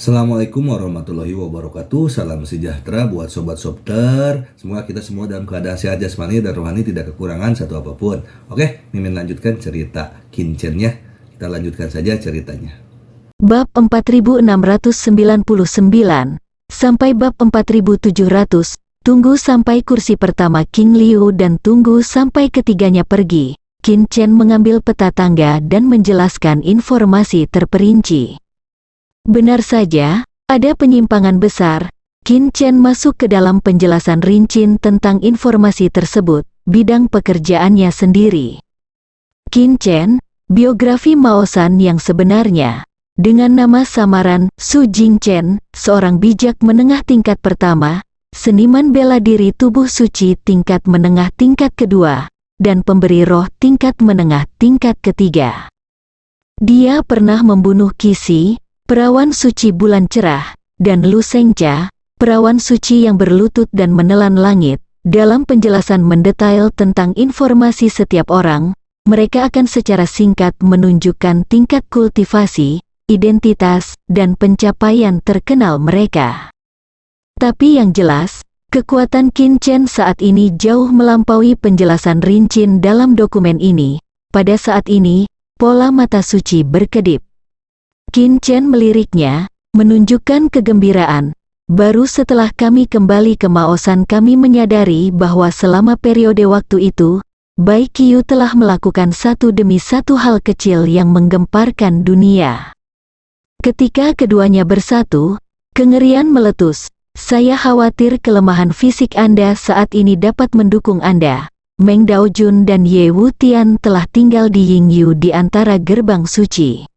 Assalamualaikum warahmatullahi wabarakatuh. Salam sejahtera buat sobat Sobter. Semoga kita semua dalam keadaan sehat jasmani dan rohani, tidak kekurangan satu apapun. Oke, Mimin lanjutkan cerita Kincennya. Kita lanjutkan saja ceritanya. Bab 4699 sampai bab 4700. Tunggu sampai kursi pertama King Liu dan tunggu sampai ketiganya pergi. Qin Chen mengambil peta tangga dan menjelaskan informasi terperinci. Benar saja, ada penyimpangan besar. Qin Chen masuk ke dalam penjelasan rinci tentang informasi tersebut, bidang pekerjaannya sendiri. Qin Chen, biografi Mao Shan yang sebenarnya, dengan nama samaran Su Jingchen, seorang bijak menengah tingkat pertama, seniman bela diri tubuh suci tingkat menengah tingkat kedua, dan pemberi roh tingkat menengah tingkat ketiga. Dia pernah membunuh Qixi, perawan suci bulan cerah, dan Lu Shengcha, perawan suci yang berlutut dan menelan langit. Dalam penjelasan mendetail tentang informasi setiap orang, mereka akan secara singkat menunjukkan tingkat kultivasi, identitas, dan pencapaian terkenal mereka. Tapi yang jelas, kekuatan Qin Chen saat ini jauh melampaui penjelasan rinci dalam dokumen ini. Pada saat ini, pola mata suci berkedip. Qin Chen meliriknya, menunjukkan kegembiraan. Baru setelah kami kembali ke Mao Shan kami menyadari bahwa selama periode waktu itu, Bai Qiu telah melakukan satu demi satu hal kecil yang menggemparkan dunia. Ketika keduanya bersatu, kengerian meletus. Saya khawatir kelemahan fisik Anda saat ini dapat mendukung Anda. Meng Daojun dan Ye Wutian telah tinggal di Yingyu di antara gerbang suci.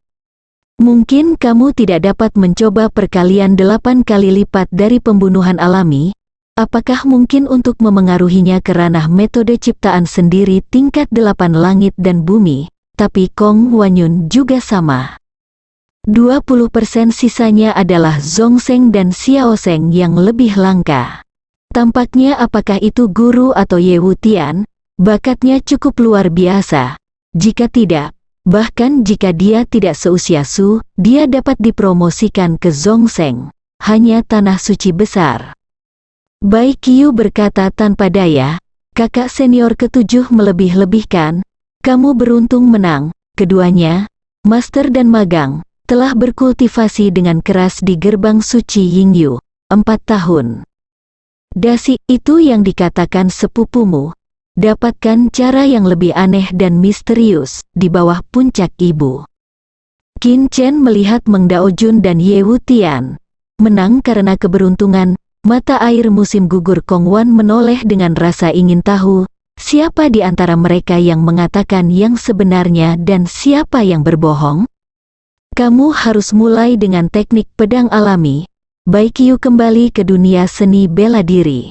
Mungkin kamu tidak dapat mencoba perkalian 8 kali lipat dari pembunuhan alami. Apakah mungkin untuk memengaruhinya ke ranah metode ciptaan sendiri tingkat 8 langit dan bumi? Tapi Kong Huanyun juga sama. 20% sisanya adalah Zhongsheng dan Xiaosheng yang lebih langka. Tampaknya apakah itu guru atau Ye Wutian, bakatnya cukup luar biasa. Jika tidak, bahkan jika dia tidak seusia Su, dia dapat dipromosikan ke Zhongsheng, hanya tanah suci besar. Bai Qiu berkata tanpa daya, kakak senior ketujuh melebih-lebihkan, kamu beruntung menang. Keduanya, master dan magang, telah berkultivasi dengan keras di gerbang suci Yingyu, 4 tahun. Dasi itu yang dikatakan sepupumu. Dapatkan cara yang lebih aneh dan misterius, di bawah puncak ibu. Qin Chen melihat Meng Daojun dan Ye Wutian. Menang karena keberuntungan, mata air musim gugur Kong Wan menoleh dengan rasa ingin tahu, siapa di antara mereka yang mengatakan yang sebenarnya dan siapa yang berbohong? Kamu harus mulai dengan teknik pedang alami. Bai Qiu kembali ke dunia seni bela diri.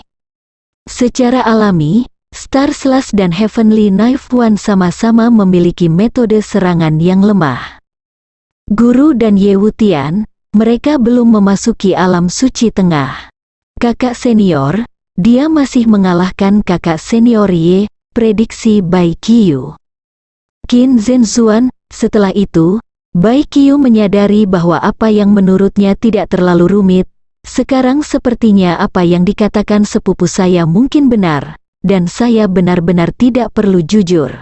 Secara alami, Star Slash dan Heavenly Knife One sama-sama memiliki metode serangan yang lemah. Guru dan Ye Wutian, mereka belum memasuki alam suci tengah. Kakak senior, dia masih mengalahkan kakak senior Ye, prediksi Bai Qiu. Qin Zhenzuan, setelah itu, Bai Qiu menyadari bahwa apa yang menurutnya tidak terlalu rumit, sekarang sepertinya apa yang dikatakan sepupu saya mungkin benar. Dan saya benar-benar tidak perlu jujur.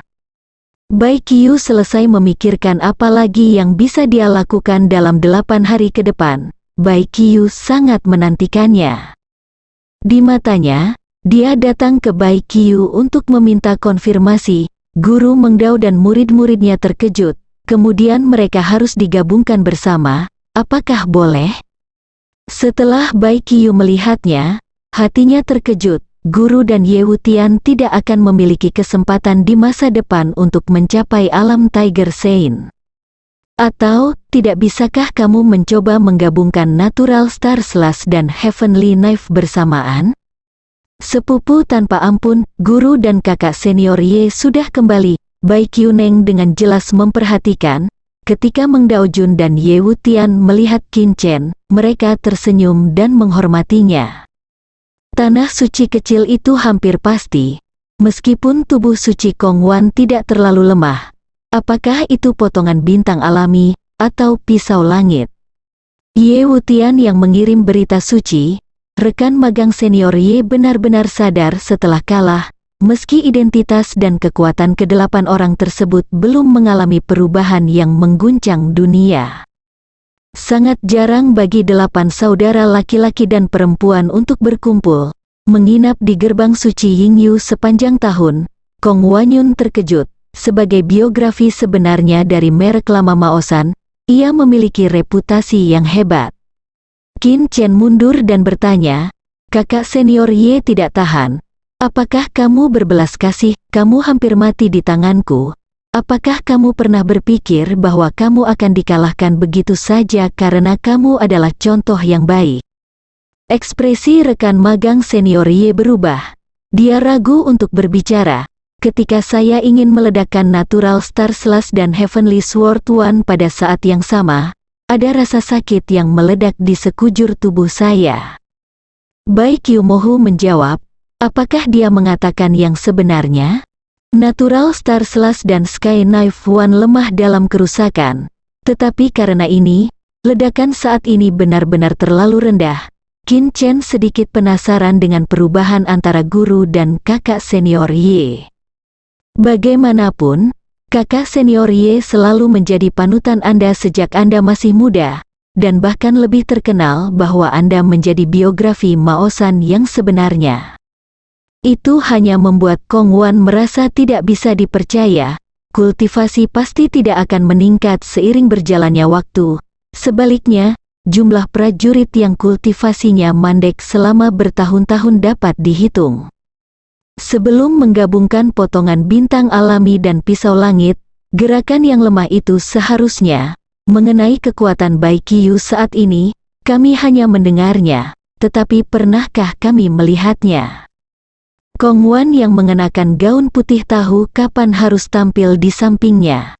Bai Qiu selesai memikirkan apa lagi yang bisa dia lakukan dalam 8 hari ke depan. Bai Qiu sangat menantikannya. Di matanya, dia datang ke Bai Qiu untuk meminta konfirmasi. Guru Meng Dao dan murid-muridnya terkejut. Kemudian mereka harus digabungkan bersama. Apakah boleh? Setelah Bai Qiu melihatnya, hatinya terkejut. Guru dan Ye Wutian tidak akan memiliki kesempatan di masa depan untuk mencapai alam Tiger Sein. Atau, tidak bisakah kamu mencoba menggabungkan Natural Star Slash dan Heavenly Knife bersamaan? Sepupu tanpa ampun, guru dan kakak senior Ye sudah kembali. Bai Qiu Neng dengan jelas memperhatikan, ketika Meng Daojun dan Ye Wutian melihat Qin Chen, mereka tersenyum dan menghormatinya. Tanah suci kecil itu hampir pasti, meskipun tubuh suci Kong Wan tidak terlalu lemah. Apakah itu potongan bintang alami, atau pisau langit? Ye Wutian yang mengirim berita suci, rekan magang senior Ye benar-benar sadar setelah kalah, meski identitas dan kekuatan kedelapan orang tersebut belum mengalami perubahan yang mengguncang dunia. Sangat jarang bagi 8 saudara laki-laki dan perempuan untuk berkumpul, menginap di gerbang suci Yingyu sepanjang tahun. Kong Wanyun terkejut. Sebagai biografi sebenarnya dari merek lama Maosan, ia memiliki reputasi yang hebat. Qin Chen mundur dan bertanya, "Kakak senior Ye tidak tahan. Apakah kamu berbelas kasih? Kamu hampir mati di tanganku. Apakah kamu pernah berpikir bahwa kamu akan dikalahkan begitu saja karena kamu adalah contoh yang baik?" Ekspresi rekan magang senior Ye berubah. Dia ragu untuk berbicara. Ketika saya ingin meledakkan Natural Star Slash dan Heavenly Sword One pada saat yang sama, ada rasa sakit yang meledak di sekujur tubuh saya. Bai Qiumohu menjawab, apakah dia mengatakan yang sebenarnya? Natural Star Slash dan Sky Knife One lemah dalam kerusakan. Tetapi karena ini, ledakan saat ini benar-benar terlalu rendah. Qin Chen sedikit penasaran dengan perubahan antara guru dan kakak senior Ye. Bagaimanapun, kakak senior Ye selalu menjadi panutan Anda sejak Anda masih muda, dan bahkan lebih terkenal bahwa Anda menjadi biografi Maosan yang sebenarnya. Itu hanya membuat Kong Wan merasa tidak bisa dipercaya. Kultivasi pasti tidak akan meningkat seiring berjalannya waktu. Sebaliknya, jumlah prajurit yang kultivasinya mandek selama bertahun-tahun dapat dihitung. Sebelum menggabungkan potongan bintang alami dan pisau langit, gerakan yang lemah itu seharusnya, mengenai kekuatan Bai Qiu saat ini, kami hanya mendengarnya, tetapi pernahkah kami melihatnya? Kong Wan yang mengenakan gaun putih tahu kapan harus tampil di sampingnya.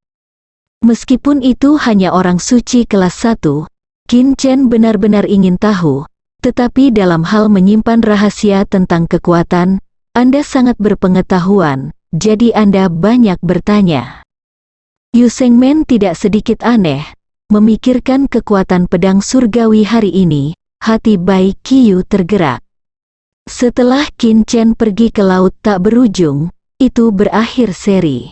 Meskipun itu hanya orang suci kelas 1, Qin Chen benar-benar ingin tahu, tetapi dalam hal menyimpan rahasia tentang kekuatan, Anda sangat berpengetahuan, jadi Anda banyak bertanya. Yu Shengmen tidak sedikit aneh, memikirkan kekuatan pedang surgawi hari ini, hati Bai Qiu tergerak. Setelah Qin Chen pergi ke laut tak berujung, itu berakhir seri.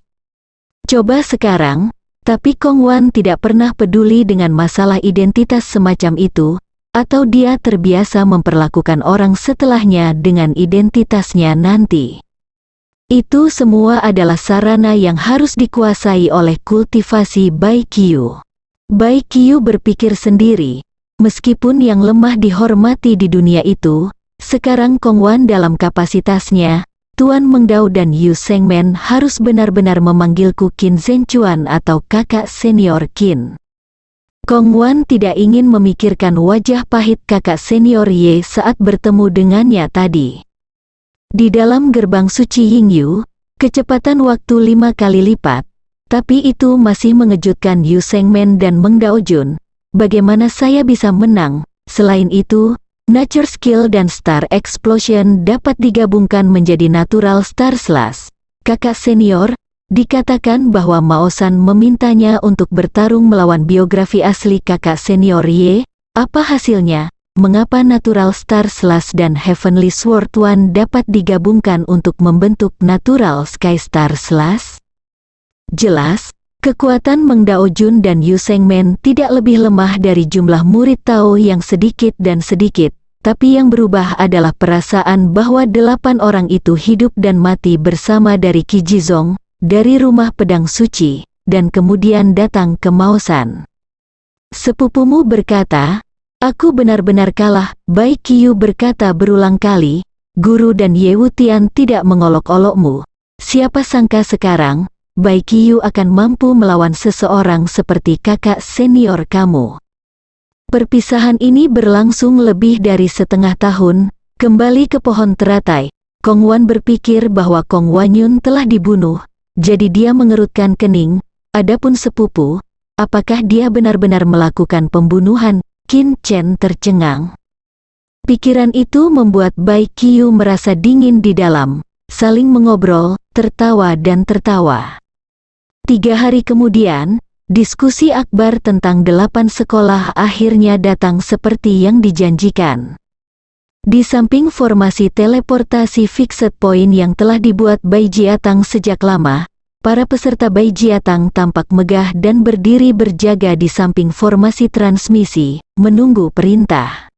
Coba sekarang, tapi Kong Wan tidak pernah peduli dengan masalah identitas semacam itu, atau dia terbiasa memperlakukan orang setelahnya dengan identitasnya nanti. Itu semua adalah sarana yang harus dikuasai oleh kultivasi Bai Qiu. Bai Qiu berpikir sendiri, meskipun yang lemah dihormati di dunia itu, sekarang Kong Wan dalam kapasitasnya, Tuan Mengdao dan Yu Shengmen harus benar-benar memanggilku Qin Zhenchuan atau kakak senior Qin. Kong Wan tidak ingin memikirkan wajah pahit kakak senior Ye saat bertemu dengannya tadi. Di dalam gerbang suci Yingyu, kecepatan waktu 5 kali lipat, tapi itu masih mengejutkan Yu Shengmen dan Meng Daojun. Bagaimana saya bisa menang? Selain itu, Nature Skill dan Star Explosion dapat digabungkan menjadi Natural Star Slash. Kakak senior, dikatakan bahwa Maosan memintanya untuk bertarung melawan biografi asli kakak senior Ye. Apa hasilnya? Mengapa Natural Star Slash dan Heavenly Sword One dapat digabungkan untuk membentuk Natural Sky Star Slash? Jelas, kekuatan Meng Daojun dan Yu Shengmen tidak lebih lemah dari jumlah murid Tao yang sedikit dan sedikit, tapi yang berubah adalah perasaan bahwa 8 orang itu hidup dan mati bersama dari Qijizong, dari rumah pedang suci, dan kemudian datang ke Maosan. Sepupumu berkata, aku benar-benar kalah, Bai Qiu berkata berulang kali, guru dan Ye Wutian tidak mengolok-olokmu. Siapa sangka sekarang, Bai Qiu akan mampu melawan seseorang seperti kakak senior kamu. Perpisahan ini berlangsung lebih dari setengah tahun, kembali ke pohon teratai. Kong Wan berpikir bahwa Kong Wanyun telah dibunuh. Jadi dia mengerutkan kening, adapun sepupu, apakah dia benar-benar melakukan pembunuhan? Qin Chen tercengang. Pikiran itu membuat Bai Qiu merasa dingin di dalam, saling mengobrol, tertawa dan tertawa. 3 hari kemudian, Diskusi akbar tentang 8 sekolah akhirnya datang seperti yang dijanjikan. Di samping formasi teleportasi fixed point yang telah dibuat Baijiatang sejak lama, para peserta Baijiatang tampak megah dan berdiri berjaga di samping formasi transmisi, menunggu perintah.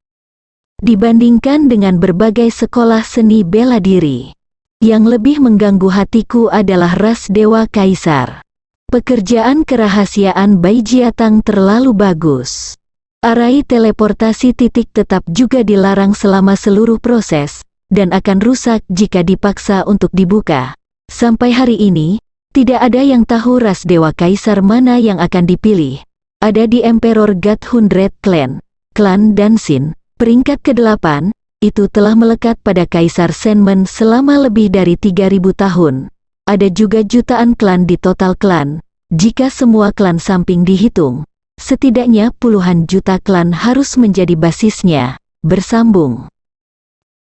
Dibandingkan dengan berbagai sekolah seni bela diri, yang lebih mengganggu hatiku adalah ras Dewa Kaisar. Pekerjaan kerahasiaan Baijiatang terlalu bagus. Arai teleportasi titik tetap juga dilarang selama seluruh proses, dan akan rusak jika dipaksa untuk dibuka. Sampai hari ini, tidak ada yang tahu ras Dewa Kaisar mana yang akan dipilih. Ada di Emperor God 100 Clan, Klan Danshin, peringkat ke-8, itu telah melekat pada Kaisar Senmen selama lebih dari 3000 tahun. Ada juga jutaan klan di total klan. Jika semua klan samping dihitung, setidaknya puluhan juta klan harus menjadi basisnya, bersambung.